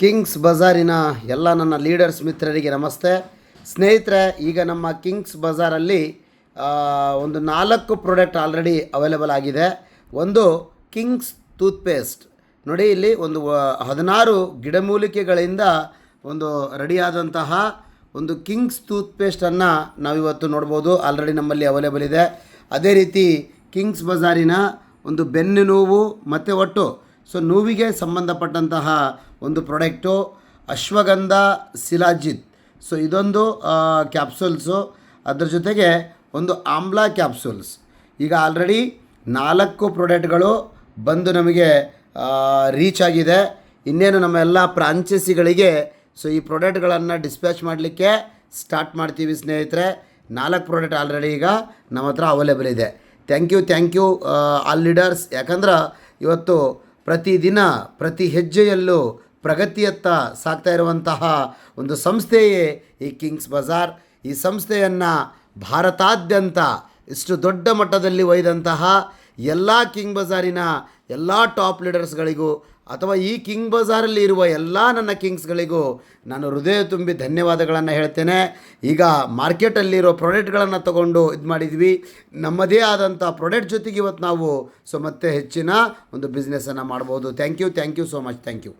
Kings ಬಜಾರಿನ ಎಲ್ಲ ನನ್ನ leaders ಮಿತ್ರರಿಗೆ ನಮಸ್ತೆ ಸ್ನೇಹಿತರೆ. ಈಗ ನಮ್ಮ ಕಿಂಗ್ಸ್ ಬಜಾರಲ್ಲಿ ಒಂದು 4 ಪ್ರಾಡಕ್ಟ್ ಆಲ್ರೆಡಿ ಅವೈಲೇಬಲ್ ಆಗಿದೆ. ಒಂದು ಕಿಂಗ್ಸ್ ಟೂತ್ಪೇಸ್ಟ್ ನೋಡಿ, ಇಲ್ಲಿ ಒಂದು 16 ಗಿಡಮೂಲಿಕೆಗಳಿಂದ ಒಂದು ರೆಡಿಯಾದಂತಹ ಒಂದು ಕಿಂಗ್ಸ್ ಟೂತ್ಪೇಸ್ಟನ್ನು ನಾವಿವತ್ತು ನೋಡ್ಬೋದು. ಆಲ್ರೆಡಿ ನಮ್ಮಲ್ಲಿ ಅವೈಲೇಬಲ್ ಇದೆ. ಅದೇ ರೀತಿ ಕಿಂಗ್ಸ್ ಬಜಾರಿನ ಒಂದು ಬೆನ್ನು ನೋವು ಮತ್ತು ಒಟ್ಟು ನೋವಿಗೆ ಸಂಬಂಧಪಟ್ಟಂತಹ ಒಂದು ಪ್ರಾಡಕ್ಟು ಅಶ್ವಗಂಧ ಶಿಲಾಜಿತ್. ಇದೊಂದು ಕ್ಯಾಪ್ಸೂಲ್ಸು, ಅದರ ಜೊತೆಗೆ ಒಂದು ಆಮ್ಲಾ ಕ್ಯಾಪ್ಸೂಲ್ಸ್. ಈಗ ಆಲ್ರೆಡಿ 4 ಪ್ರಾಡಕ್ಟ್ಗಳು ಬಂದು ನಮಗೆ ರೀಚ್ ಆಗಿದೆ. ಇನ್ನೇನು ನಮ್ಮ ಎಲ್ಲ ಫ್ರಾಂಚೈಸಿಗಳಿಗೆ ಈ ಪ್ರಾಡಕ್ಟ್ಗಳನ್ನು ಡಿಸ್ಪ್ಯಾಚ್ ಮಾಡಲಿಕ್ಕೆ ಸ್ಟಾರ್ಟ್ ಮಾಡ್ತೀವಿ ಸ್ನೇಹಿತರೆ. 4 ಪ್ರಾಡಕ್ಟ್ ಆಲ್ರೆಡಿ ಈಗ ನಮ್ಮ ಹತ್ರ ಅವೈಲೇಬಲ್ ಇದೆ. Thank you all leaders. ಯಾಕಂದ್ರೆ ಇವತ್ತು ಪ್ರತಿದಿನ ಪ್ರತಿ ಹೆಜ್ಜೆಯಲ್ಲೂ ಪ್ರಗತಿಯತ್ತ ಸಾಗ್ತಾ ಇರುವಂತಹ ಒಂದು ಸಂಸ್ಥೆಯೇ ಈ ಕಿಂಗ್ಸ್ ಬಜಾರ್. ಈ ಸಂಸ್ಥೆಯನ್ನು ಭಾರತಾದ್ಯಂತ ಇಷ್ಟು ದೊಡ್ಡ ಮಟ್ಟದಲ್ಲಿ ಒಯ್ದಂತಹ ಎಲ್ಲ ಕಿಂಗ್ ಬಜಾರಿನ ಎಲ್ಲ ಟಾಪ್ ಲೀಡರ್ಸ್ಗಳಿಗೂ ಅಥವಾ ಈ ಕಿಂಗ್ ಬಜಾರಲ್ಲಿ ಇರುವ ಎಲ್ಲ ನನ್ನ ಕಿಂಗ್ಸ್ಗಳಿಗೂ ನಾನು ಹೃದಯ ತುಂಬಿ ಧನ್ಯವಾದಗಳನ್ನು ಹೇಳ್ತೇನೆ. ಈಗ ಮಾರ್ಕೆಟಲ್ಲಿರೋ ಪ್ರಾಡಕ್ಟ್ಗಳನ್ನು ತಗೊಂಡು ಮಾಡಿದ್ವಿ. ನಮ್ಮದೇ ಆದಂಥ ಪ್ರಾಡಕ್ಟ್ ಜೊತೆಗೆ ಇವತ್ತು ನಾವು ಮತ್ತೆ ಹೆಚ್ಚಿನ ಒಂದು ಬಿಸ್ನೆಸ್ಸನ್ನು ಮಾಡ್ಬೋದು. Thank you so much. Thank you.